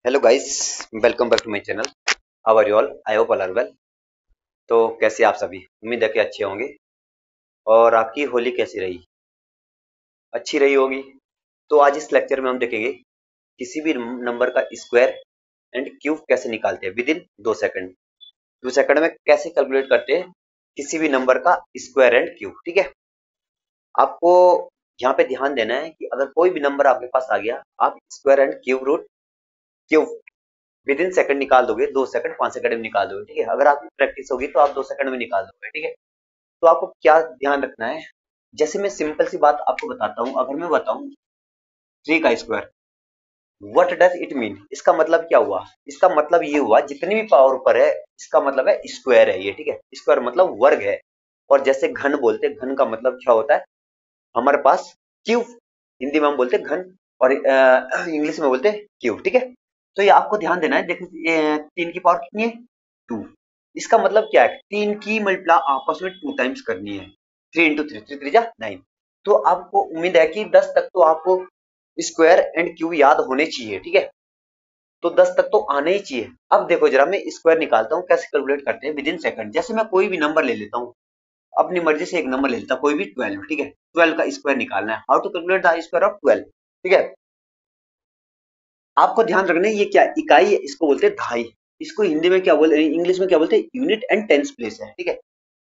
Hello guys, welcome back to my channel. How are you all? I hope all are well. तो कैसे आप सभी? उम्मीद है कि अच्छे होंगे। और आपकी होली कैसी रही? अच्छी रही होगी। तो आज इस लेक्चर में हम देखेंगे किसी भी नंबर का स्क्वायर एंड क्यूब कैसे निकालते हैं विद इन 2 सेकंड। 2 सेकंड में कैसे कैलकुलेट करते हैं किसी भी नंबर का स्क्वायर एंड क्यूब। ठीक है। आपको यहाँ पे ध्यान देना है कि अगर कोई भी नंबर आपके पास आ गया, आप square and cube root cube within second निकाल दोगे। 2 सेकंड 5 सेकंड में निकाल दोगे। ठीक है। अगर आपकी प्रैक्टिस होगी तो आप 2 सेकंड में निकाल दोगे। ठीक है। तो आपको क्या ध्यान रखना है, जैसे मैं सिंपल सी बात आपको बताता हूँ। अगर मैं बताऊं 3 का square, what does it mean? इसका मतलब क्या हुआ? इसका मतलब ये हुआ जितनी भी पावर ऊपर है इसका मतलब है स्क्वायर है ये। ठीक है। स्क्वायर मतलब वर्ग है। और जैसे घन बोलते हैं, घन का मतलब क्या होता है हमारे पास? क्यूब। हिंदी में हम बोलते हैं घन और इंग्लिश में बोलते हैं क्यूब। ठीक है। तो ये आपको ध्यान देना है। देखो 3 की पावर कितनी है? 2। इसका मतलब क्या है? 3 की मल्टीप्लाई आपस में 2 टाइम्स करनी है। 3 × 3 3 3 9। तो आपको उम्मीद है कि 10 तक तो आपको स्क्वायर एंड क्यूब याद होने चाहिए। ठीक है। तो 10 तक तो आने ही चाहिए। अब देखो जरा, मैं स्क्वायर निकालता हूँ। कैसे कैलकुलेट करते हैं? With in second. जैसे मैं कोई भी नंबर ले लेता हूँ, अपनी मर्जी से एक नंबर ले लेता हूँ, कोई भी 12। ठीक है। 12 का स्क्वायर निकालना है। How to calculate the square of 12? ठीक है। आपको ध्यान रखना है ये क्या इकाई है, इसको बोलते हैं दहाई। इसको हिंदी में क्या बोलते हैं, इंग्लिश में क्या बोलते हैं? यूनिट एंड टेंस प्लेस है। ठीक है।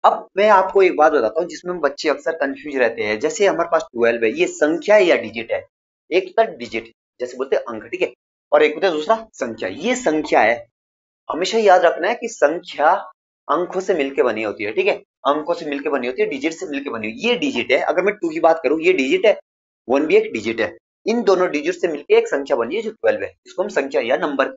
अब मैं आपको एक बात बताता हूँ जिसमें बच्चे अक्सर कंफ्यूज रहते हैं। जैसे हमारे पास 12 है, ये संख्या है या डिजिट है? एक होता है डिजिट, जैसे बोलते हैं अंक। ठीक है। और एक होता है दूसरा संख्या। ये संख्या है। हमेशा याद रखना है कि संख्या अंकों से मिलकर बनी होती है। ठीक है। अंकों से मिलकर बनी होती है, डिजिट से मिलकर बनी हुई। ये डिजिट है। अगर मैं 2 की बात करूं, ये डिजिट है। 1 भी एक डिजिट है। इन दोनों डिजिट से मिलकर एक संख्या बनी है जो 12 है। इसको हम संख्या या नंबर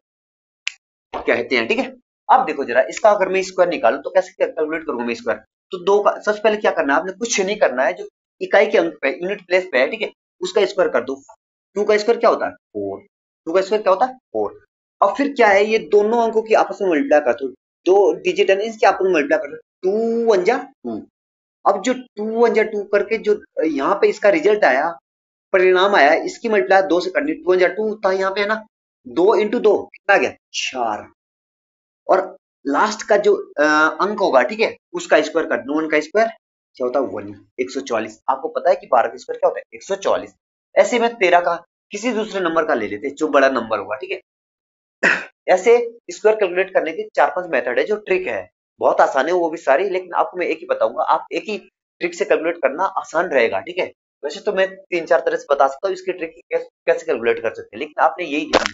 कहते हैं। ठीक है। अब देखो जरा, इसका अगर मैं स्क्वायर निकालूं तो कैसे कैलकुलेट करूंगा मैं स्क्वायर? तो दो का सबसे पहले क्या करना है, आपने कुछ नहीं करना है। जो इकाई के अंक पे, यूनिट प्लेस पे है, ठीक है, उसका स्क्वायर कर दो। 2 का स्क्वायर क्या होता है? 4। 2 का स्क्वायर क्या होता है? 4। अब फिर क्या है, ये दोनों अंकों की आपस में मल्टीप्लाई कर दो। दो डिजिट है ना, इसके आपस में मल्टीप्लाई कर दो। 2 1 जा 2। अब जो 2 1 जा 2 करके जो यहाँ पे इसका रिजल्ट आया, परिणाम आया, इसकी मल्टीप्लाई 2 से करनी। 2 1 जा 2 था यहाँ पे, है ना। 2 इंटू 2 कितना आ गया? 4। और लास्ट का जो अंक होगा, ठीक है, उसका स्क्वायर कर दो। 1 का स्क्वायर क्या होता है? 1। 144। आपको पता है कि 12 का स्क्वायर क्या होता है? 144। ऐसे में 13 का किसी दूसरे नंबर का ले लेते हैं जो बड़ा नंबर होगा। ठीक है। ऐसे स्क्वायर कैलकुलेट करने के 4-5 मेथड है, जो ट्रिक है बहुत आसान है वो भी सारी, लेकिन आपको मैं एक ही बताऊंगा। आप एक ही ट्रिक से कैलकुलेट करना आसान रहेगा। ठीक है। वैसे तो मैं 3-4 तरह से बता सकता हूँ इसकी ट्रिक कैसे कैलकुलेट कर सकते हैं, लेकिन आपने यही ध्यान।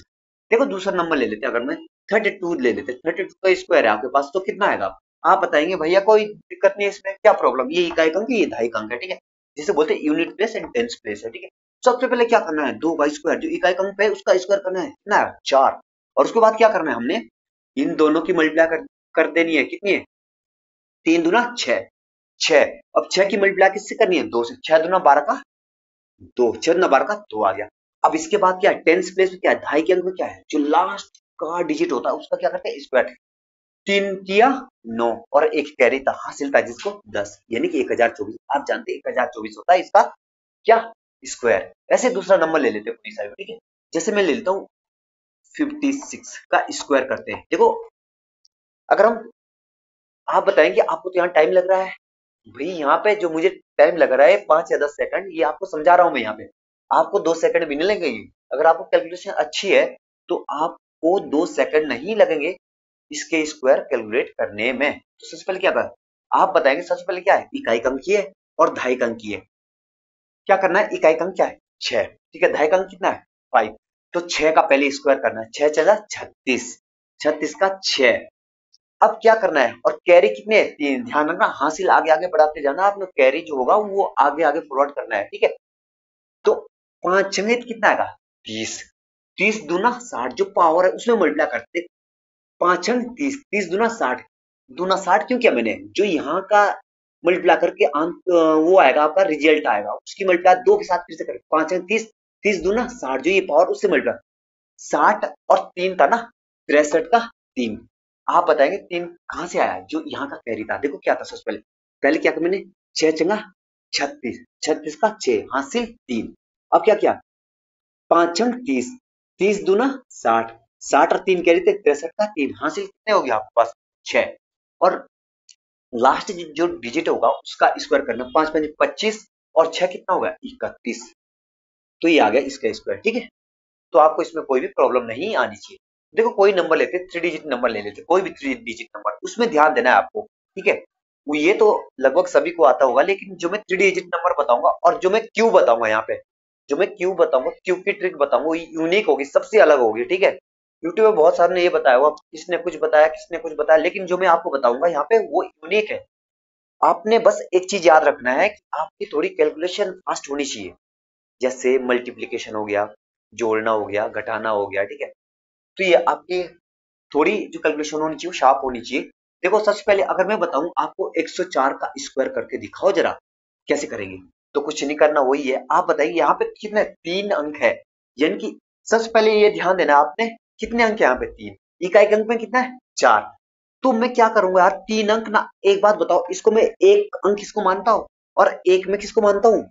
देखो दूसरा नंबर ले लेते हैं। अगर मैं 32 ले लेते हैं, 32 का स्क्वायर है आपके पास, तो कितना आएगा? आप बताएंगे भैया कोई दिक्कत नहीं है इसमें, क्या प्रॉब्लम? ये इकाई अंक है, ये दहाई अंक है। ठीक है। जिसे बोलते हैं unit place and tens place है। ठीक है। सबसे पहले क्या करना है? 2 का स्क्वायर, जो इकाई अंक है उसका स्क्वायर करना है। कितना है? 4। और उसके बाद क्या करना है हमने? इन दोनों की मल्टीप्लाई कर देनी है। कितनी है? 3 दूना 6। 6। अब 6 की मल्टीप्लाई किससे करनी है? 2 से। 6 दूना 12 का 2। 6 दूना 12 का 2 आ गया। अब इसके बाद क्या है? टेंस प्लेस में क्या है? दहाई के अंक में क्या है? जो लास्ट का डिजिट होता है उसका क्या करते हैं? स्क्वायर। 3 किया 9 और एक कैरी था, हासिल था जिसको 10, यानी कि 1024। आप जानते हैं 1024 होता है इसका क्या? स्क्वायर। ऐसे दूसरा नंबर ले लेते हैं पूरी साइड में। ठीक है। जैसे मैं ले लेता हूँ 56 का स्क्वायर करते हैं। देखो अगर हम, आप बताएंगे आपको तो यहाँ टाइम लग रहा है भाई, यहाँ पे जो मुझे टाइम लग रहा है 5 या 10 सेकंड, ये आपको समझा रहा हूँ मैं। यहाँ पे आपको 2 सेकंड भी नहीं लगेंगे। अगर आपको कैलकुलेशन अच्छी है तो आपको 2 सेकंड नहीं लगेंगे इसके स्क्वायर कैलकुलेट करने में। तो सबसे पहले क्या कर, आप बताएंगे सबसे पहले क्या है? इकाई अंक की है और दहाई अंक की है। क्या करना है? इकाई अंक क्या है? 6। ठीक है। दहाई अंक कितना है? 5। तो 6 का पहले स्क्वायर करना है। 6 चला 36। 36 का 6। अब क्या करना है? और कैरी कितने है? 3। ध्यान रखना, हासिल आगे आगे बढ़ाते जाना आपने। कैरी जो होगा वो आगे आगे फॉरवर्ड करना है। ठीक है। तो 5 छंगे कितना आएगा? 30। 30 दूना 60, जो पावर है उसमें मल्टीप्लाई करते। 5 छंग 30, 30 दूना 60। दूना 60 क्यों किया मैंने? जो यहाँ का मल्टीप्लाई करके अंक वो आएगा, आपका रिजल्ट आएगा, उसकी मल्टीप्लाई 2 के साथ फिर से करें। 5 छंग 30, 30 दूना 60, जो ये पावर उससे मल्टीप्लाई। 60 और 3 था ना, 63 का 3। आप बताएंगे 3 कहां से आया? जो यहाँ का कैरी था। देखो क्या था सबसे पहले, पहले क्या किया मैंने? 6 चंगा 36, 36 का 6 हासिल 3। अब क्या किया? 5 छंग 30, 30 दूना 60, 60 और 3 कैरी थे, 63 का 3 हासिल कितने हो गया आपके पास 6। और लास्ट जो डिजिट होगा उसका स्क्वायर करना, 5 5 25 और 6 कितना होगा 31। तो ये आ गया इसका स्क्वायर, ठीक है। तो आपको इसमें कोई भी प्रॉब्लम नहीं आनी चाहिए। देखो कोई नंबर लेते, 3 डिजिट नंबर ले लेते, कोई भी 3 डिजिट नंबर, उसमें ध्यान देना है आपको, ठीक है। वो ये तो लगभग सभी को आता होगा, लेकिन जो मैं 3 डिजिट नंबर बताऊंगा और जो मैं क्यू बताऊंगा यहाँ पे, जो मैं क्यू बताऊंगा, क्यू की ट्रिक बताऊंगा, वो यूनिक होगी, सबसे अलग होगी, ठीक है। यूट्यूब में बहुत सारे ने ये बताया हुआ, किसने कुछ बताया, किसने कुछ बताया, लेकिन जो मैं आपको बताऊंगा यहाँ पे वो यूनिक है। आपने बस एक चीज याद रखना है कि आपकी थोड़ी कैलकुलेशन फास्ट होनी चाहिए। जैसे मल्टीप्लिकेशन हो गया, जोड़ना हो गया, घटाना हो गया, ठीक है। तो ये आपकी थोड़ी जो कैलकुलेशन होनी चाहिए वो शार्प होनी चाहिए। देखो सबसे पहले अगर मैं बताऊं आपको 104 का स्क्वायर करके दिखाओ जरा, कैसे करेंगे। तो कुछ नहीं करना, वही है, आप बताइए यहाँ पे कितने 3 अंक है, यानी कि सबसे पहले ये ध्यान देना आपने, कितने अंक है यहाँ पे 3, इकाई अंक में कितना है 4। तो मैं क्या करूंगा यार, 3 अंक ना, एक बात बताओ, इसको मैं एक अंक किसको मानता हूँ और एक में किसको मानता हूँ,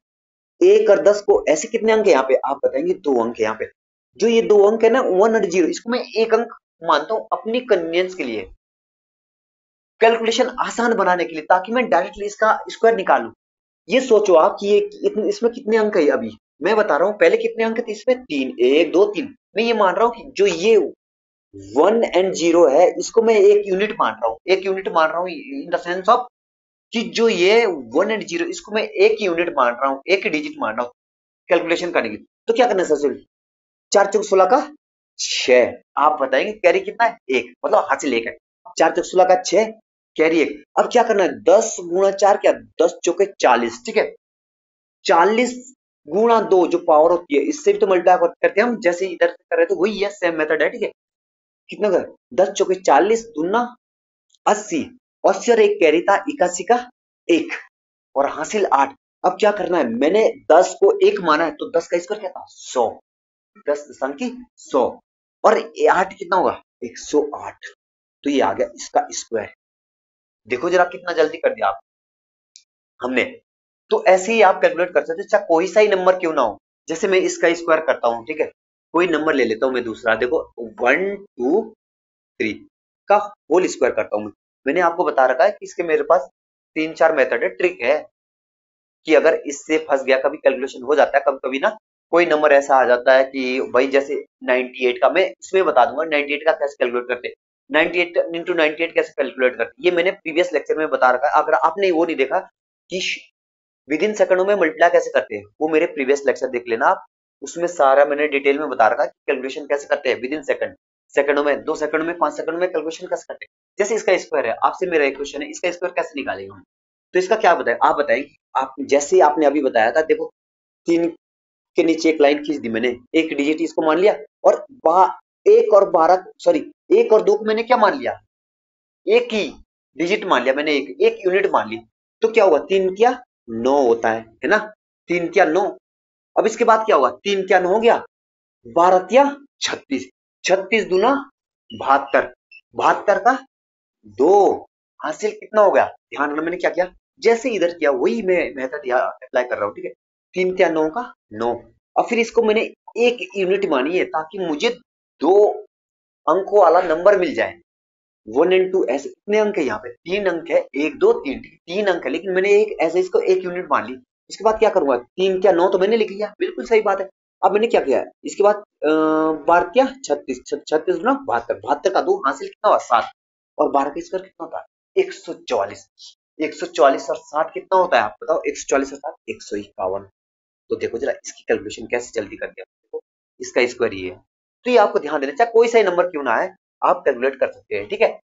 1 और 10 को, ऐसे कितने अंक है यहाँ पे, आप बताएंगे 2 अंक है यहाँ पे। जो ये 2 अंक है ना 1 और 0, इसको मैं एक अंक मानता हूँ अपनी कन्वीनियंस के लिए, कैलकुलेशन आसान बनाने के लिए, ताकि मैं डायरेक्टली इसका स्क्वायर निकालूं। ये सोचो आप कि ये इसमें कितने अंक है अभी, मैं बता रहा हूँ पहले कितने अंक थे इसमें, 3, 1 2 3। मैं ये मान रहा हूँ कि जो ये 1 एंड 0 है इसको मैं एक यूनिट मान रहा हूँ, एक यूनिट मान रहा हूँ इन द सेंस ऑफ कि जो ये 1 एंड 0 इसको मैं एक यूनिट मान रहा हूँ, एक डिजिट मान रहा हूँ कैलकुलेशन करने के लिए। तो क्या करना है सबसे, 4 चौक 16 का 6, आप बताएंगे कैरी कितना है 1, मतलब हासिल 1 है। 4 चौक 16 का 6, कैरी 1। अब क्या करना है, 10 गुणा 4 क्या, 10 चौके 40, ठीक है। 40 गुणा 2 जो पावर होती है, इससे भी तो मल्टीप्लाई करते हैं हम, जैसे इधर से कर रहे थे वही है, सेम मेथड है, ठीक है। कितना का 10 चौके 40 दूना 80, 80 और एक कैरी था 81 का 1 और हासिल 8। अब क्या करना है, मैंने 10 को 1 माना है तो 10 का स्क्वायर क्या था 100, 10 दशमलव की 100 और 8 कितना होगा 108। तो ये आ गया इसका स्क्वायर। देखो जरा कितना जल्दी कर दिया आप हमने। तो ऐसे ही आप कैलकुलेट कर सकते हो, चाहे कोई सा ही नंबर क्यों ना हो। जैसे मैं इसका स्क्वायर करता हूँ, ठीक है, कोई नंबर ले लेता हूँ मैं दूसरा, देखो 1 2 3 का होल स्क्वायर करता हूँ। मैंने आपको बता रखा है कि इसके मेरे पास 3 4 मेथड है, ट्रिक है कि अगर इससे फंस गया, कभी कैलकुलेशन हो जाता है कभी कभी ना, कोई नंबर ऐसा आ जाता है कि भाई जैसे 98 का, मैं इसमें बता दूंगा 98 का कैसे कैलकुलेट करते हैं, 98 इंटू 98 कैसे कैलकुलेट करते हैं, ये मैंने प्रीवियस लेक्चर में बता रखा है। अगर आपने वो नहीं देखा कि विद इन सेकंडों में मल्टीप्लाई कैसे करते हैं, वो मेरे प्रीवियस लेक्चर देख लेना आप, उसमें सारा मैंने डिटेल में बता रखा है कि कैलकुलेशन कैसे करते हैं विद इन सेकंड, सेकंडों में, 2 सेकंड में, 5 सेकंड में कैलकुलेशन कैसे करते हैं। जैसे इसका स्क्वायर है, आपसे मेरा एक क्वेश्चन है, इसका स्क्वायर कैसे निकालेंगे हम। तो इसका क्या बताएं, आप बताएं, आप जैसे आपने अभी बताया था, देखो 3 के नीचे एक लाइन खींच दी मैंने, एक डिजिट इसको मान लिया, और 1 और 12 सॉरी 1 और 2 को मैंने क्या मान लिया, एक ही डिजिट मान लिया मैंने, एक एक यूनिट मान ली। तो क्या हुआ, 3 क्या 9 होता है ना, 3 क्या 9। अब इसके बाद क्या हुआ, 3 क्या 9 हो गया, 12 क्या 36, 36 दूना 72, 72 का 2 हासिल कितना हो गया। ध्यान रखना मैंने क्या किया, जैसे इधर किया वही मैं मेथड यहाँ अप्लाई कर रहा हूँ, ठीक है। 3 क्या 9 का 9, और फिर इसको मैंने एक यूनिट मानी है ताकि मुझे 2 अंकों वाला नंबर मिल जाए। 1 and 2 ऐसे कितने अंक है यहाँ पे, 3 अंक है, 1 2 3, 3 अंक है, लेकिन मैंने एक ऐसे इसको एक यूनिट मान ली। इसके बाद क्या करूंगा, 3 क्या 9 तो मैंने लिख लिया, बिल्कुल सही बात है। अब मैंने क्या किया, इसके बाद 12 क्या 36, 36 ना 72, 72 का 2 हासिल कितना हुआ 7, और 12 का स्क्वायर कितना होता है 144, 144 और 7 कितना होता है आप बताओ, 144 और 7 151। तो देखो जरा इसकी कैलकुलेशन कैसे जल्दी कर दिया, देखो इसका स्क्वायर ये है। तो ये आपको ध्यान देना, चाहे कोई सा नंबर क्यों ना है आप कैलकुलेट कर सकते हैं, ठीक है,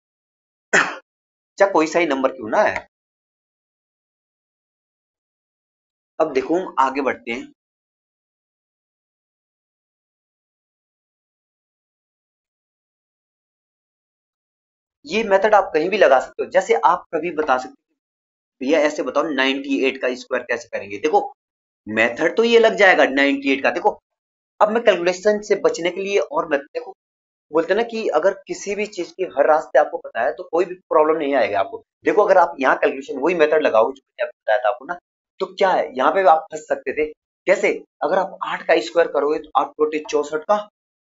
चाहे कोई सा ही नंबर क्यों ना है। अब देखो हम आगे बढ़ते हैं। ये मेथड आप कहीं भी लगा सकते हो, जैसे आप कभी बता सकते हो भैया ऐसे बताओ 98 का स्क्वायर कैसे करेंगे। देखो मेथड तो ये लग जाएगा 98 का। देखो अब मैं कैलकुलेशन से बचने के लिए और मैं देखो, बोलते हैं ना कि अगर किसी भी चीज की हर रास्ते आपको पता है तो कोई भी प्रॉब्लम नहीं आएगा आपको। देखो अगर आप यहाँ कैलकुलेशन वही मेथड लगाओगे जो मैंने आपको बताया था आपको ना, तो क्या है यहाँ पे आप फंस सकते थे। कैसे, अगर आप 8 का स्क्वायर करोगे तो 8 64 का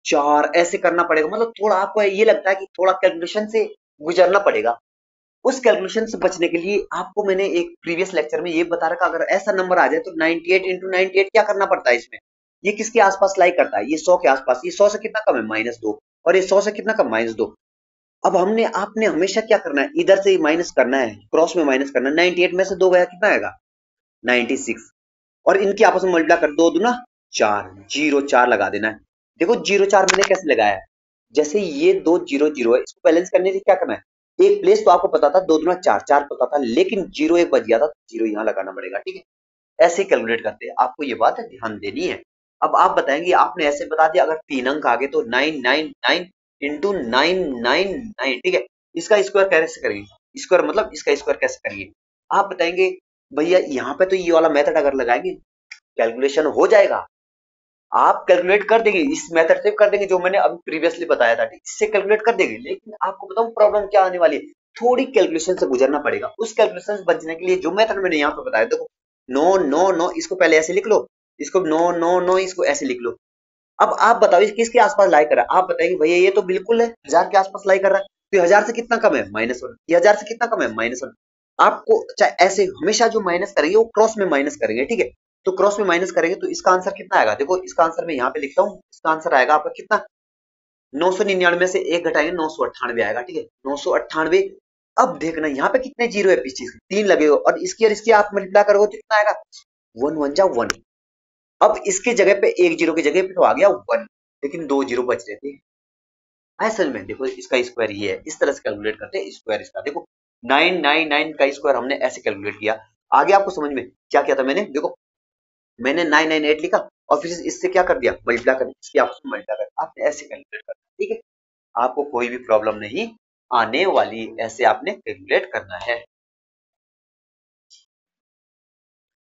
4 ऐसे करना पड़ेगा, मतलब थोड़ा आपको ये लगता है कि थोड़ा कैलकुलेशन से गुजरना पड़ेगा। उस कैलकुलेशन से बचने के लिए आपको मैंने एक प्रीवियस लेक्चर में ये बता रखा, अगर ऐसा नंबर आ जाए तो 98 इंटू 98 क्या करना पड़ता है इसमें, ये किसके आसपास लाई करता है, ये 100 के आसपास, ये 100 से कितना कम है -2, और ये 100 से कितना कम -2। अब हमने आपने हमेशा क्या करना है, इधर से माइनस करना है, क्रॉस में माइनस करना है। 98 में से 2 गया कितना आएगा 96, और इनकी आपस में मल्टीप्लाई कर, 2 दूना 4, 0 4 लगा देना है। देखो 0 4 मैंने कैसे लगाया है, जैसे ये 2 0 0 है, इसको बैलेंस करने के लिए क्या करना है, एक प्लेस तो आपको पता था, 2 दूना 4 4 पता था, लेकिन 0 एक बच गया था, 0 यहाँ लगाना पड़ेगा, ठीक है। ऐसे कैलकुलेट करते हैं, आपको ये बात ध्यान देनी है। अब आप बताएंगे, आपने ऐसे बता दिया, अगर 3 अंक आ गए तो 999 इंटू 999, ठीक है। इसका स्क्वायर कैसे करेंगे, स्क्वायर मतलब इसका स्क्वायर कैसे करेंगे, आप बताएंगे भैया यहाँ पे तो ये वाला मेथड अगर लगाएंगे कैलकुलेशन हो जाएगा, आप कैलकुलेट कर देंगे, इस मेथड से कर देंगे जो मैंने अभी प्रीवियसली बताया था, इससे कैलकुलेट कर देंगे। लेकिन आपको बताऊं प्रॉब्लम क्या आने वाली है, थोड़ी कैलकुलेशन से गुजरना पड़ेगा। उस कैलकुलेशन से बचने के लिए जो मेथड मैंने यहाँ पे बताया, देखो 9 9 9 इसको पहले ऐसे लिख लो, इसको 9 9 9 इसको ऐसे लिख लो। अब आप बताओ ये किसके आसपास लाई कर रहा है, आप बताएंगे भैया ये तो बिल्कुल है 1000 के आसपास लाई कर रहा है, तो ये 1000 से कितना कम है -1, ये 1000 से कितना कम है -1। आपको चाहे ऐसे हमेशा जो माइनस करेंगे वो क्रॉस में माइनस करेंगे, ठीक है। तो क्रॉस में माइनस करेंगे तो इसका आंसर कितना आएगा, देखो इसका आंसर मैं यहाँ पे लिखता हूँ, इसका आंसर आएगा आपका कितना, 999 से 1 घटाएंगे 998 आएगा, ठीक है 998। अब देखना यहाँ पे कितने जीरो है, पीछे 3 लगे हो, और इसकी आप मल्टीप्लाई करोगे तो कितना आएगा, 1 1 जा 1। अब इसके जगह पे एक जीरो की जगह पे तो आ गया 1, लेकिन 2 जीरो बच रहे थे। असल में देखो इसका स्क्वायर ये है, इस तरह से कैलकुलेट करते हैं स्क्वायर इसका। देखो 999 का स्क्वायर हमने ऐसे कैलकुलेट किया। आगे आपको समझ में क्या किया था मैंने, देखो मैंने 998 लिखा और फिर इससे क्या कर दिया, मल्टीप्लाई कर दिया, इसकी आपस में मल्टीप्लाई कर, आपने ऐसे कैलकुलेट करना, ठीक है। आपको कोई भी प्रॉब्लम नहीं आने वाली, ऐसे आपने कैलकुलेट करना है।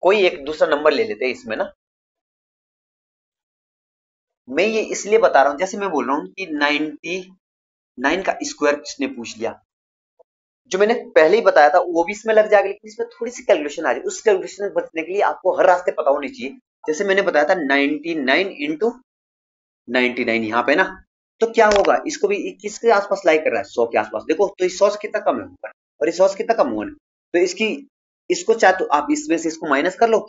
कोई एक दूसरा नंबर ले लेते हैं इसमें ना, मैं ये इसलिए बता रहा हूं, जैसे मैं बोल रहा हूँ कि 99 का स्क्वायर किसने पूछ लिया, जो मैंने पहले ही बताया था वो भी इसमें लग जाएगा, लेकिन इसमें थोड़ी सी कैलकुलेशन आ जाए, उस कैलकुलेशन से बचने के लिए आपको हर रास्ते पता होने चाहिए। जैसे मैंने बताया था 99 इंटू 99 यहाँ पे ना, तो क्या होगा, इसको भी किसके आसपास लाई कर रहा है, 100 के आसपास। देखो तो इस 100 से कितना कम है ऊपर, और इस 100 से कितना कम हुआ है, तो इसकी इसको चाहे तो आप इसमें से इसको माइनस कर लो,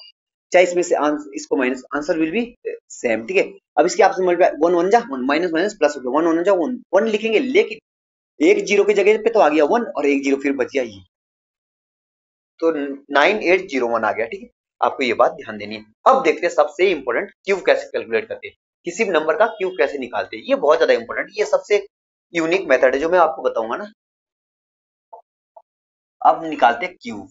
चाहे इसमें से इसको minus, answer will be same, ठीक है। अब इसके आपसे मल्टीप्लाई, वन वन जा वन, माइनस माइनस प्लस हो गया, वन वन जा वन, वन लिखेंगे, लेकिन एक जीरो की जगह पे तो आ गया 1 और एक जीरो फिर बच गया ये, तो 9801 आ गया, ठीक है। आपको ये बात ध्यान देनी है। अब देखते हैं सबसे इंपॉर्टेंट क्यूब कैसे कैलकुलेट करते हैं, किसी भी नंबर का क्यूब कैसे निकालते हैं, ये बहुत ज्यादा इंपॉर्टेंट, ये सबसे यूनिक मेथड है जो मैं आपको बताऊंगा ना। अब निकालते हैं क्यूब,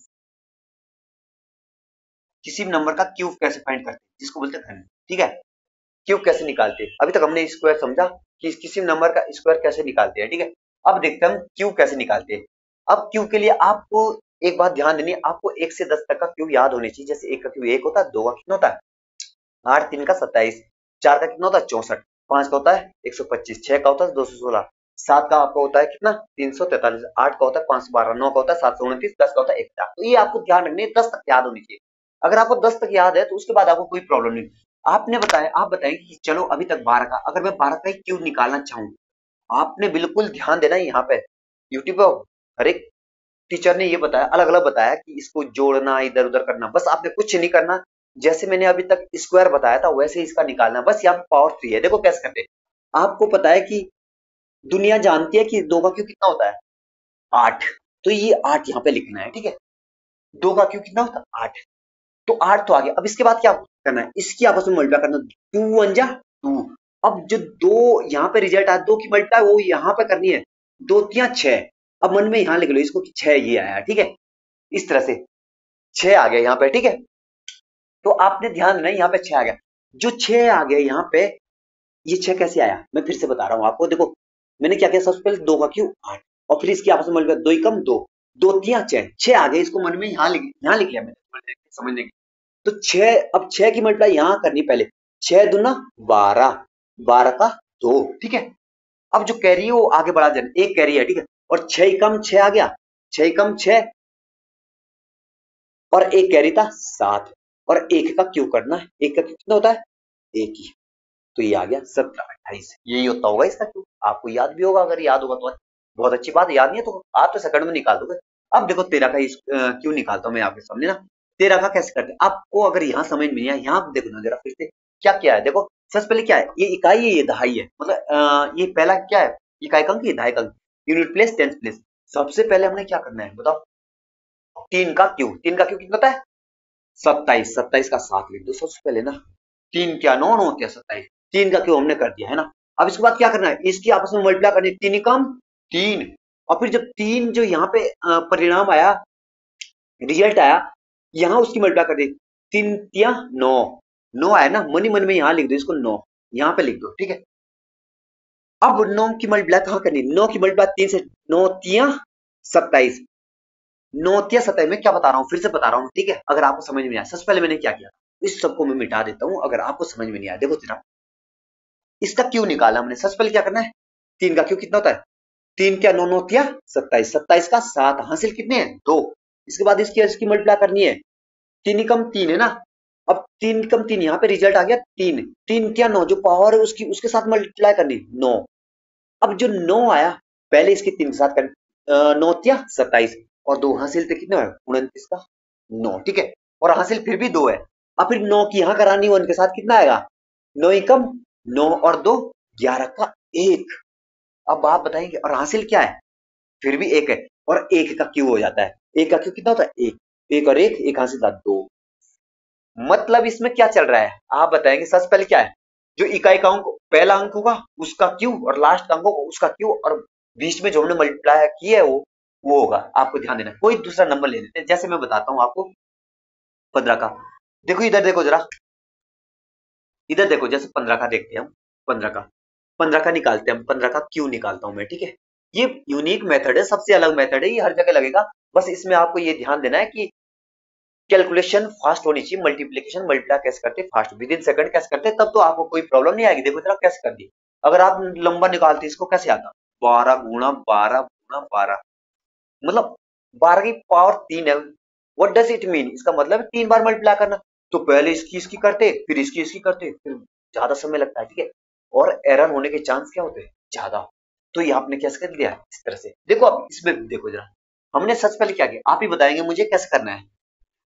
किसी भी नंबर का क्यूब कैसे फाइंड करते हैं, जिसको बोलते हैं घन, ठीक है। क्यूब कैसे निकालते हैं, अभी तक हमने स्क्वायर समझा कि किसी भी नंबर का स्क्वायर कैसे निकालते हैं, ठीक है। अब देखते हैं हम क्यूब कैसे निकालते हैं। अब क्यूब के लिए आपको एक बात ध्यान देनी है, आपको 1 से 10 तक का क्यूब याद होनी चाहिए। जैसे 1 का क्यूब 1 होता है, 2 का कितना होता है 8, 3 का 27, 4 का कितना होता है 64, 5 का होता है 125, 6 का होता है 216, 7 का आपका होता है कितना 343, 8 का होता है 512, 9 का होता है 729, 10 का होता है 1000। तो ये आपको ध्यान रखने 10 तक याद होनी चाहिए। अगर आपको 10 तक याद है तो उसके बाद आपको कोई प्रॉब्लम नहीं। आपने बताया, आप बताएं कि चलो अभी तक 12 का, अगर मैं 12 का ही क्यूब निकालना चाहूँ, आपने बिल्कुल ध्यान देना है। यहाँ पे यूट्यूब पर हर एक टीचर ने ये बताया, अलग अलग बताया कि इसको जोड़ना, इधर उधर करना, बस आपने कुछ नहीं करना। जैसे मैंने अभी तक स्क्वायर बताया था वैसे ही इसका निकालना, बस यहाँ पे पावर 3 है। देखो कैसे करते हैं, आपको पता है कि दुनिया जानती है कि 2 का क्यूब कितना होता है 8, तो ये 8 यहाँ पे लिखना है, ठीक है। 2 का क्यूब कितना होता है 8, तो 8 तो आ गया। अब इसके बाद क्या करना है, इसकी आपस में मल्टीप्लाई करना, 2 1 जा 2। अब जो 2 यहाँ पे रिजल्ट आया 2 की मल्टीप्लाई वो यहाँ पे करनी है, 2 3 6। अब मन में यहाँ लिख लो इसको कि 6 ये आया, ठीक है। इस तरह से 6 आ गया यहाँ पे, ठीक है। तो आपने ध्यान देना यहाँ पे 6 आ गया, जो 6 आ गया यहाँ पे, ये 6 कैसे आया मैं फिर से बता रहा हूँ आपको। देखो मैंने क्या किया, सबसे पहले 2 का क्यूब 8, और फिर इसकी आपस में मल्टीप्लाई, 2 कम 2, 2 3 6, 6 आ गए, इसको मन में यहाँ लिख लिया मैंने समझने के। तो 6, अब 6 की मल्टीप्लाई यहाँ करनी पहले, 6 दूना 12, 12 का 2, ठीक है। अब जो कैरी है वो आगे बढ़ा देना, एक कैरी है, ठीक है। और 6 कम 6 आ गया, 6 कम 6, और एक कैरी था 7, और एक का क्यूब करना है, एक का क्यूब कितना होता है एक ही। तो ये आ गया 1728। यही होता होगा इसका क्यों, आपको याद भी होगा, अगर याद होगा तो बहुत अच्छी बात है, याद नहीं है तो आप तो सेकंड में निकाल दोगे। अब देखो 13 का क्यों निकालता हूँ मैं आपके सामने ना। 13 का कैसे करते हैं आपको, अगर यहाँ समझ में नहीं आया, यहाँ देखो ना जरा फिर से क्या क्या है। देखो सबसे पहले क्या है, ये इकाई है, ये दहाई है, मतलब ये पहला क्या है, इकाई का अंक, ये दहाई का अंक, यूनिट प्लेस, टेंथ प्लेस। सबसे पहले हमने क्या करना है बताओ, 3 का क्यू कितना होता है 27, 27 का 7 लिख दो सबसे पहले ना। 3 क्या 9, 9 क्या 27, 3 का क्यू हमने कर दिया है ना। अब इसके बाद क्या करना है, इसकी आपस में मल्टीप्लाई करनी है, 3 एकम 3, और फिर जब 3 जो यहाँ पे परिणाम आया, रिजल्ट आया, यहाँ उसकी मल्टीप्लाई कर दी, 3 तिया 9, 9 आया ना, मनी मन में यहाँ लिख दो इसको 9, यहाँ पे लिख दो ठीक है। अब 9 की मल्टीप्लाई कहाँ करनी, 9 की मल्टीप्लाई 3 से, 9 तिया 27, 9 तिया 27 में क्या बता रहा हूँ, फिर से बता रहा हूँ ठीक है, अगर आपको समझ में नहीं आया। सबसे पहले मैंने क्या किया, इस सबको मैं मिटा देता हूँ अगर आपको समझ में नहीं आया। देखो जरा, इसका क्यू निकाला हमने, सबसे पहले क्या करना है, 3 का क्यू कितना होता है, 3 क्या 9 9 तिया 27, 27 का 7 हासिल कितने हैं 2। इसके बाद इसकी इसकी मल्टीप्लाई करनी है, 3 एकम 3 है ना। अब 3 एकम 3 यहाँ पे रिजल्ट आ गया 3, 3 तिया 9 जो पावर है उसकी उसके साथ मल्टीप्लाई करनी 9। अब जो 9 आया, पहले इसके 3 के साथ कर, 9 तिया 27 और 2 हासिल थे कितना है 29 का 9 ठीक है, और हासिल फिर भी 2 है। अब फिर 9 की यहाँ करानी 1 के साथ कितना आएगा, 9 एकम 9 और 2 11 का 1। अब आप बताएंगे और हासिल क्या है, फिर भी 1 है, और 1 का क्यू हो जाता है, 1 का क्यू कितना होता है 1, 1 और 1 1 हासिल था 2। मतलब इसमें क्या चल रहा है आप बताएंगे, सबसे पहले क्या है, जो इकाई का अंक पहला अंक होगा उसका क्यू, और लास्ट का अंक होगा उसका क्यू, और बीच में जो हमने मल्टीप्लाई किया है वो होगा। आपको ध्यान देना, कोई दूसरा नंबर ले लेते हैं, जैसे मैं बताता हूँ आपको 15 का। देखो इधर देखो जरा, इधर देखो, जैसे 15 का देखते हैं हम, 15 का निकालते हैं हम, 15 का क्यू निकालता हूं मैं ठीक है। ये यूनिक मेथड है, सबसे अलग मेथड है, ये हर जगह लगेगा। बस इसमें आपको ये ध्यान देना है कि कैलकुलेशन फास्ट होनी चाहिए, मल्टीप्लीकेशन मल्टीप्लाई कैसे करते हैं फास्ट, विद इन सेकंड कैसे करते हैं, तब तो आपको कोई प्रॉब्लम नहीं आएगी। देखो जरा कैसे कर दी, अगर आप लंबा निकालते इसको कैसे आता, 12 गुणा 12 गुणा 12, मतलब 12 की पावर 3 है। व्हाट डज इट मीन, इसका मतलब 3 बार मल्टीप्लाई करना। तो पहले इसकी इसकी करते, फिर इसकी इसकी करते, फिर ज्यादा समय लगता है ठीक है, और एरर होने के चांस क्या होते हैं ज्यादा। तो ये आपने कैसे कर दिया इस तरह से। देखो अब इसमें देखो जरा, हमने सबसे पहले क्या किया, आप ही बताएंगे मुझे कैसे करना है।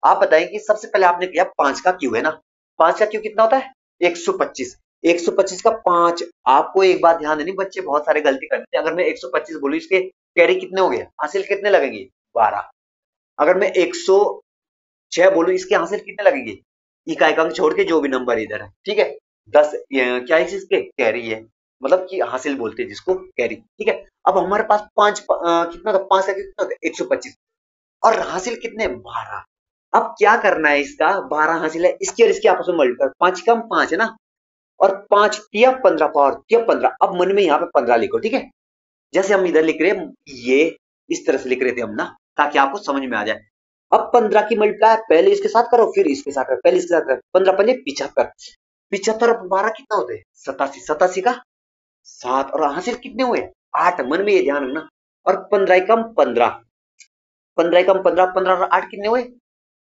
आप बताएं कि सबसे पहले आपने किया 5 का क्यू है ना, 5 का क्यू कितना होता है 125, 125 का 5। आपको एक बात ध्यान देनी, बच्चे बहुत सारे गलती करते हैं, अगर मैं 125 बोलूं इसके कैरी कितने हो गए, हासिल कितने लगेंगे 12। अगर मैं 106 बोलूं इसके हासिल कितने लगेंगे, इकाई का अंक छोड़ के जो भी नंबर इधर है ठीक है, 10 क्या है इसके कैरी है, मतलब कि हासिल बोलते हैं जिसको कैरी ठीक है। अब हमारे पास पांच कितना था, 5 का कितना था 125, और हासिल कितने 12। अब क्या करना है, इसका 12 हासिल है, इसकी और इसकी आपस में मल्टीप्लाई, 5 कम 5 है ना, और 5 तिया 15 पावर तिया 15। अब मन में यहाँ पे 15 लिखो ठीक है, जैसे हम इधर लिख रहे हैं ये इस तरह से लिख रहे थे हम ना, ताकि आपको समझ में आ जाए। अब 15 की मल्टीप्लाई पहले इसके साथ करो फिर इसके साथ करो, पहले इसके साथ करो, 15 पंजे 75, 75 और 12 कितना होते हैं 87, 87 का 7, और हासिल कितने हुए 8। मन में ये ध्यान रखना, और 15 कम 15, 15 कम 15, 15 और 8 कितने हुए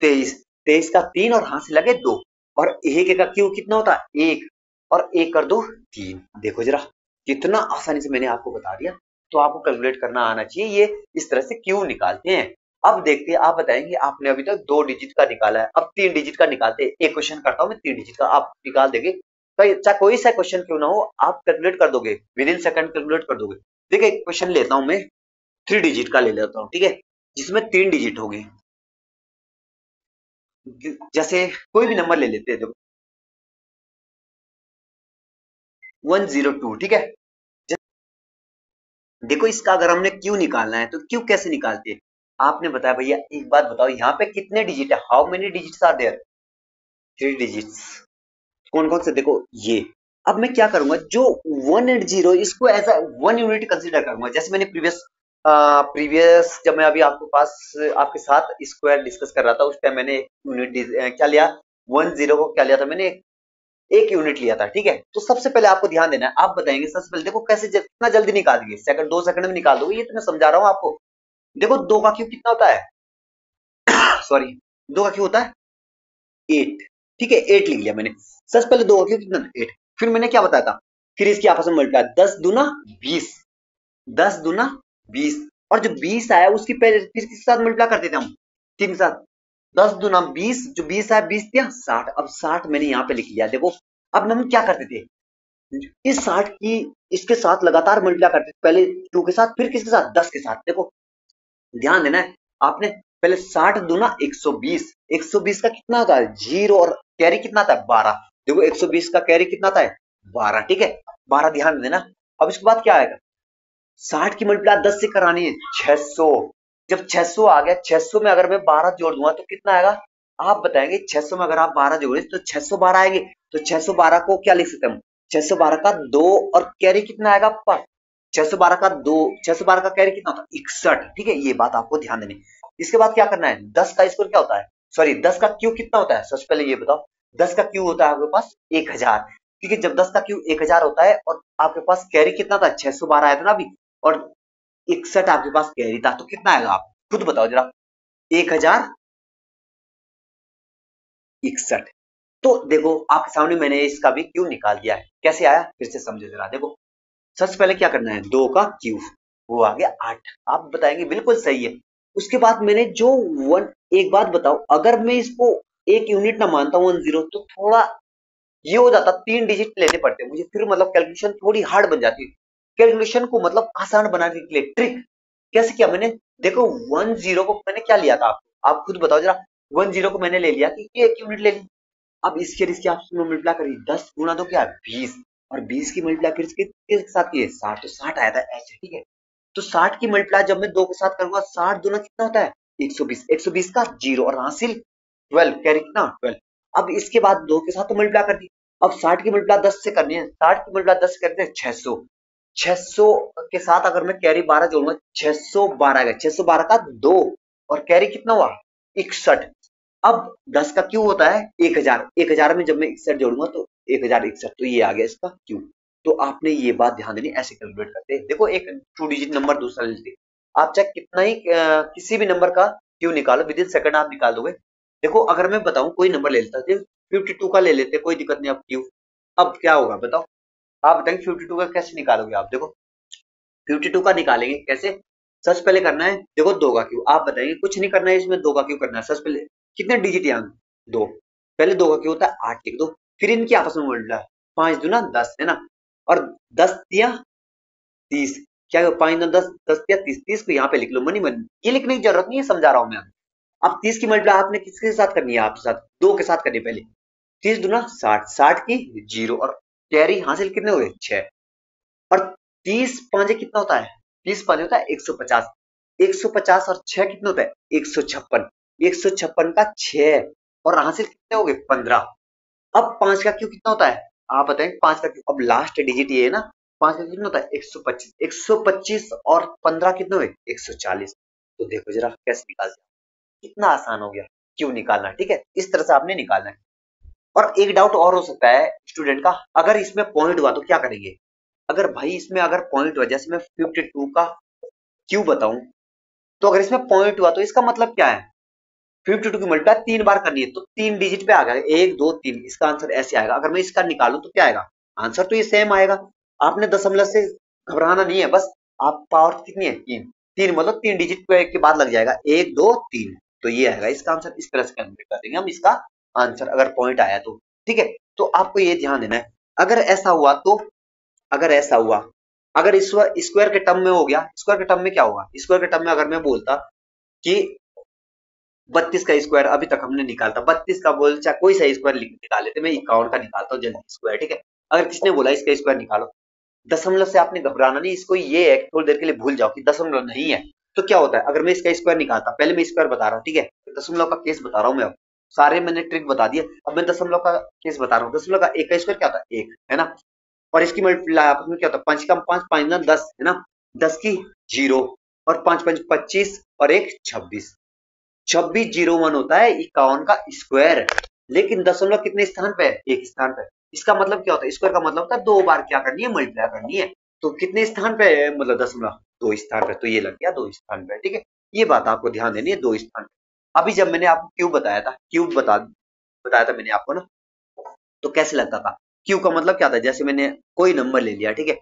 23, 23 का 3 और हाथ से लगे 2, और एक का क्यू कितना होता है 1, और 1 कर दो 3। देखो जरा कितना आसानी से मैंने आपको बता दिया। तो आपको कैलकुलेट करना आना चाहिए, ये इस तरह से क्यू निकालते हैं। अब देखते हैं, आप बताएंगे आपने अभी तक 2 डिजिट का निकाला है, अब 3 डिजिट का निकालते हैं। एक क्वेश्चन करता हूं मैं 3 डिजिट का, आप निकाल देंगे, चाहे कोई सा क्वेश्चन क्यों ना हो आप कैलकुलेट कर दोगे, विद इन सेकंड कैलकुलेट कर दोगे। देखिए एक क्वेश्चन लेता हूं मैं, 3 डिजिट का ले लेता हूं ठीक है, जिसमें 3 डिजिट हो गए। जैसे कोई भी नंबर ले लेते हैं, देखो 102 ठीक है। देखो इसका अगर हमने क्यू निकालना है तो क्यू कैसे निकालते हैं, आपने बताया भैया एक बात बताओ, यहाँ पे कितने डिजिट है, how many digits are there, 3 digits. कौन कौन से, देखो ये। अब मैं क्या करूंगा, जो 180 इसको एज अ 1 यूनिट कंसीडर करूंगा, जैसे मैंने प्रीवियस जब मैं अभी आपके पास आपके साथ स्क्वायर डिस्कस कर रहा था, उस टाइम मैंने यूनिट क्या लिया, 10 को क्या लिया था मैंने, 1 यूनिट लिया था ठीक है। तो सबसे पहले आपको ध्यान देना है, आप बताएंगे सबसे पहले, देखो कैसे कितना जल्दी निकाल दिए, सेकंड 2 सेकंड में निकाल दोगे, ये तो मैं समझा रहा हूँ आपको। देखो 2 का क्यू कितना होता है, सॉरी 2 का क्यू होता है 8 ठीक है, 8 लिख लिया मैंने। सबसे पहले 2 का क्यू कितना 8, फिर मैंने क्या बताया था, फिर इसकी आपस में मल्टीप्लाई, 10 दूना 20, 10 दूना 20, और जो 20 आया उसकी पहले फिर किसके साथ मल्टीप्लाई करते थे हम, 3 के साथ। 10 दूना 20, जो 20 आया 20 दिया 60, अब 60 मैंने यहाँ पे लिख लिया। देखो अब हम क्या करते थे, इस 60 की इसके साथ लगातार मल्टीप्लाई करते थे, पहले 2 के साथ, फिर किसके साथ, 10 के साथ। देखो ध्यान देना है आपने, पहले 60 दूना 120, 120 का कितना होता है 0, और कैरी कितना आता है 12। देखो 120 का कैरी कितना आता है 12, ठीक है 12, ध्यान देना। अब इसके बाद क्या आएगा, 60 की मल्टीप्लाई 10 से करानी है 600। जब 600 आ गया, 600 में अगर मैं 12 जोड़ दूंगा तो कितना आएगा, आप बताएंगे। 600 में अगर आप 12 जोड़े तो 612 आएंगे, तो 612 को क्या लिख सकते हैं हम, 612 का 2, और कैरी कितना आएगा आपका 612 का 2, 612 का कैरी कितना होता है 61, ठीक है, ये बात आपको ध्यान देनी। इसके बाद क्या करना है, 10 का स्क्वायर क्या होता है, सॉरी 10 का क्यूब कितना होता है, सबसे पहले ये बताओ। 10 का क्यूब होता है आपके पास 1000, ठीक है। जब 10 का क्यूब 1000 होता है और आपके पास कैरी कितना था 612 आया था ना अभी, और 61 आपके पास कैरी था, तो कितना आएगा आप खुद बताओ जरा, 1061। तो देखो आपके सामने मैंने इसका भी क्यूब निकाल दिया है, कैसे आया फिर से समझो जरा। देखो सबसे पहले क्या करना है, 2 का क्यूब, वो आ गया 8, आप बताएंगे बिल्कुल सही है। उसके बाद मैंने जो वन, एक बात बताओ, अगर मैं इसको एक यूनिट ना मानता हूँ 10, तो थोड़ा ये हो जाता, 3 डिजिट लेने पड़ते मुझे, फिर मतलब कैलकुलेशन थोड़ी हार्ड बन जाती है। कैलकुलेशन को मतलब आसान बनाने के लिए ट्रिक कैसे किया मैंने, देखो 10 को मैंने क्या लिया था, आप खुद बताओ जरा। 10 को मैंने ले लिया कि ये एक यूनिट ले ली। अब इसके और इसके आपस में मल्टीप्लाई करिए, 10 गुना तो क्या है 20, और 20 की मल्टीप्लाई फिर किसके साथ की है 60, तो 60 आया था ऐसे, ठीक है। तो 60 की मल्टीप्लाई जब मैं 2 के साथ करूंगा, 60 दूना कितना होता है 120, 120 का 0, और हासिल 12, कैरी कितना 12। अब इसके बाद 2 के साथ तो मल्टीप्लाई कर दी, अब 60 की मल्टीप्लाई 10 से करनी है, 60 की मल्टीप्लाई 10 से करते हैं 600, 600 के साथ अगर मैं कैरी 12 जोड़ूंगा 612 आएगा, 612 का 2, और कैरी कितना हुआ 61। अब 10 का क्यू होता है 1000, 1000 में जब मैं 61 जोड़ूंगा तो 1061, तो ये आ गया इसका क्यू। तो आपने ये बात ध्यान देनी, ऐसे कैलकुलेट करते हैं। देखो एक 2 डिजिट नंबर दूसरा ले लेते हैं। आप चाहे कितना ही किसी भी नंबर का क्यू निकालो, विद इन सेकंड आप निकाल दोगे। देखो अगर मैं बताऊं कोई नंबर ले लेता है, 52 का ले लेते हैं, कोई दिक्कत नहीं, अब क्यू अब क्या होगा बताओ, आप बताएंगे 52 का कैसे निकालोगे आप। देखो 52 का निकालेंगे कैसे, सबसे पहले करना है देखो 2 का क्यू, आप बताएंगे कुछ नहीं करना है इसमें, 2 का क्यू करना है। सबसे पहले कितने डिजिट यहाँ 2, पहले 2 का क्यू होता है 8 लिख दो, फिर इनकी आपस में मल्टीप्लाई, 5 दूना 10 है ना, और 10 दिया 30, क्या 5 दूना 10, 10 दिया 30, 30 को यहाँ पे लिख लो मनी मनी, ये लिखने की जरूरत नहीं है, समझा रहा हूँ मैं। अब 30 की मल्टीप्लाई आपने किसके साथ करनी है, आपके साथ 2 के साथ करनी है पहले, 30 दूना 60, 60 की 0, और कैरी हासिल कितने हुए 6, और 30 पांचे कितना होता है, 30 पांचे होता है 150, 150 और 6 कितना होता है 156, 156 का 6, और हासिल कितने हो गए 15। अब 5 का क्यू कितना होता है, आप बताएं 5 का क्यू, अब लास्ट डिजिट ये है ना, 5 का कितना होता है 125, 125 और 15 कितने हुए 140। तो देखो जरा कैसे निकाल दिया, कितना आसान हो गया क्यू निकालना, ठीक है, इस तरह से आपने निकालना है। और एक डाउट और हो सकता है स्टूडेंट का, अगर इसमें पॉइंट हुआ तो क्या करेंगे, अगर भाई इसमें अगर पॉइंट हुआ, जैसे मैं 52 का क्यू बताऊं, तो अगर इसमें पॉइंट हुआ तो इसका मतलब क्या है, 52 की मल्टीप्लाई 3 बार करनी है, तो 3 डिजिट पे आ गया 1 2 3, इसका आंसर ऐसे आएगा। अगर मैं इसका निकालूं तो क्या आएगा, आंसर तो ये सेम आएगा। आपने दशमलव से घबराना नहीं है, बस आप पावर कितनी है 3, 3 मतलब 3 डिजिट के बाद लग जाएगा 1 2 3, तो ये आएगा इसका आंसर। इस तरह से कैलकुलेट कर देंगे हम इसका आंसर, अगर पॉइंट आया तो, ठीक है। तो आपको ये ध्यान देना है, अगर ऐसा हुआ तो, अगर ऐसा हुआ, अगर स्क्वायर के टर्म में हो गया, स्क्वायर के टर्म में क्या होगा, स्क्वायर के टर्म में अगर मैं बोलता कि 32 का स्क्वायर अभी तक हमने निकालता, 32 का बोल चाहे कोई सा स्क्वायर निकाल लेते, मैं 51 का निकालता हूँ जल्दी स्क्वायर, ठीक है। अगर किसने बोला इसका स्क्वायर निकालो, दशमलव से आपने घबराना नहीं, इसको ये है कि थोड़ी देर के लिए भूल जाओ कि दशमलव नहीं है। तो क्या होता है, अगर मैं इसका स्क्वायर निकालता, पहले मैं स्क्वायर बता रहा हूँ, ठीक है, दशमलव का केस बता रहा हूँ मैं, अब सारे मैंने ट्रिक बता दिए, अब मैं दशमलव का केस बता रहा हूँ। दशमलव का एक का स्क्वायर क्या होता है 1, है ना, और इसकी मल्टीप्लाई आपस में क्या होता है, 5 का 5, 5 ना 10 है ना, 10 की 0, और 5 5 25, और 1 26, 2601 होता है 51 का स्क्वायर। लेकिन दशमलव कितने स्थान पे है, एक स्थान पे। इसका मतलब क्या होता है, स्क्वायर का मतलब होता है 2 बार क्या करनी है, मल्टीप्लाई करनी है। तो कितने स्थान पे है, मतलब दशमलव 2 स्थान पे, तो ये लग गया 2 स्थान पे, ठीक है। ये बात आपको ध्यान देनी है, 2 स्थान पे। अभी जब मैंने आपको क्यूब बताया था, क्यूब बताया था मैंने आपको ना, तो कैसे लगता था, क्यू का मतलब क्या था, जैसे मैंने कोई नंबर ले लिया, ठीक है,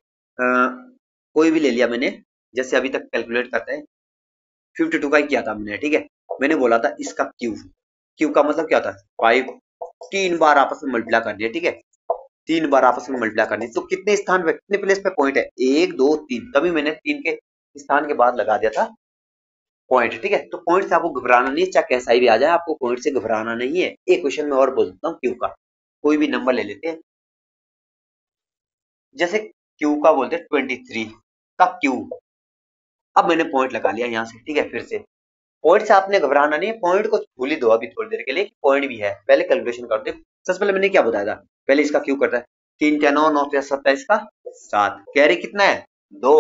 कोई भी ले लिया मैंने, जैसे अभी तक कैलकुलेट करते हैं, 52 का ही किया था मैंने, ठीक है। मैंने बोला था इसका क्यू, क्यू का मतलब क्या था, 5, 3 बार आपस में मल्टीप्लाई कर दिया, ठीक है, 3 बार आपस में मल्टीप्लाई कर दी, तो कितने स्थान पे, कितने प्लेस पे पॉइंट है, 1 2 3, तभी मैंने 3 के स्थान के बाद लगा दिया था पॉइंट, ठीक है। तो पॉइंट से आपको घबराना नहीं है, चाहे कैसा ही भी आ जाए, आपको पॉइंट से घबराना नहीं है। एक क्वेश्चन में और बोल देता हूँ क्यू का, कोई भी नंबर ले लेते हैं, जैसे क्यू का बोलते हैं 23 का क्यू। अब मैंने पॉइंट लगा लिया यहाँ से, ठीक है, फिर से पॉइंट से आपने घबराना नहीं है, पॉइंट को भूल ही दो अभी थोड़ी देर के लिए, पॉइंट भी है, पहले कैलकुलेशन कर दो। सबसे पहले मैंने क्या बताया था, पहले इसका क्यू करता है, 3 क्या 9, 9 क्या 27 का 7, कैरी कितना है 2,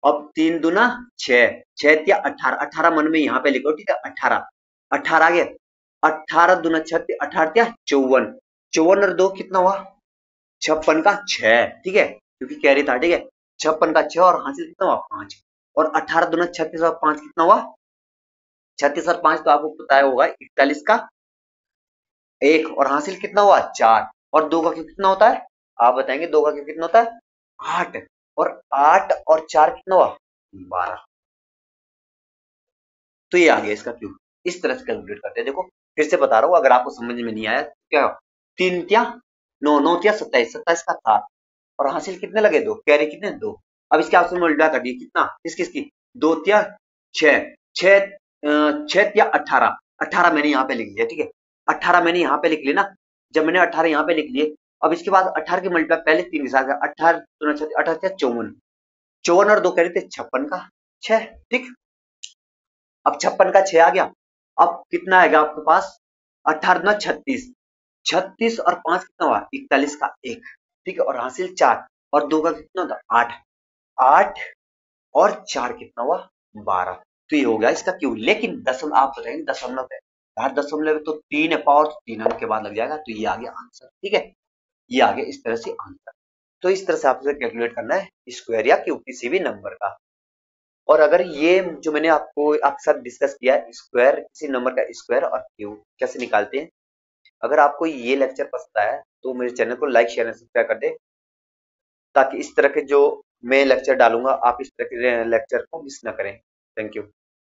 अब 3 दूना 6, 6 क्या 18, 18 मन में यहाँ पे लिखो, ठीक है, 18, 18 आ गया, 18 दूना 36, 18 क्या 54, 54 और 2 कितना हुआ 56 का 6, ठीक है, क्योंकि कैरी था, ठीक है, 56 का 6 और हासिल कितना हुआ 5, और 18 दूना 36 और 5 कितना हुआ 36, और 5 तो आपको पता होगा 41 का 1, और हासिल कितना हुआ 4, और 2 का क्यों कितना होता है, आप बताएंगे 2 का क्यों कितना होता है 8, और 8 और 4 कितना हुआ 12, तो ये आ गया इसका क्यूब। इस तरह से कैलकुलेट करते हैं, देखो फिर से बता रहा हूँ, अगर आपको समझ में नहीं आया तो क्या, 3 क्या 9, 9 क्या 27, 27 का 7, और हासिल कितने लगे 2, कैरी कितने 2, अब इसके आपसे मल्टीप्लाई कर दिए कितना, किस किसकी 2 क्या 6, 6 6 क्या 18, 18 मैंने यहाँ पे लिख लिया, ठीक है, 18 मैंने यहाँ पे लिख लिया ना, जब मैंने 18 यहाँ पे लिख लिए, अब इसके बाद 18 की मल्टीप्लाई पहले 3 के साथ, 18 18 क्या 54, 54 और 2 कह रहे थे 56 का 6, ठीक। अब 56 का 6 आ गया, अब कितना आएगा आपके पास 18 36, 36 और 5 कितना हुआ 41 का 1, ठीक है, और हासिल 4, और 2 का कितना होता 8, 8 और 4 कितना हुआ 12, तो ये हो गया इसका क्यू। लेकिन दशम आप बताएंगे दशमलव है यार, दशमलव तो 3 है, पावर 3 अंक के बाद लग जाएगा, तो ये आ गया आंसर, ठीक है, ये आ गया इस तरह से आंसर। तो इस तरह से आपसे कैलकुलेट करना है स्क्वायर या क्यूब किसी भी नंबर का। और अगर ये जो मैंने आपको आपके साथ डिस्कस किया है, स्क्वायर किसी नंबर का स्क्वायर और क्यूब कैसे निकालते हैं, अगर आपको ये लेक्चर पसंद आया तो मेरे चैनल को लाइक शेयर एंड सब्सक्राइब कर दे, ताकि इस तरह के जो मैं लेक्चर डालूंगा आप इस तरह के लेक्चर को मिस ना करें। Thank you.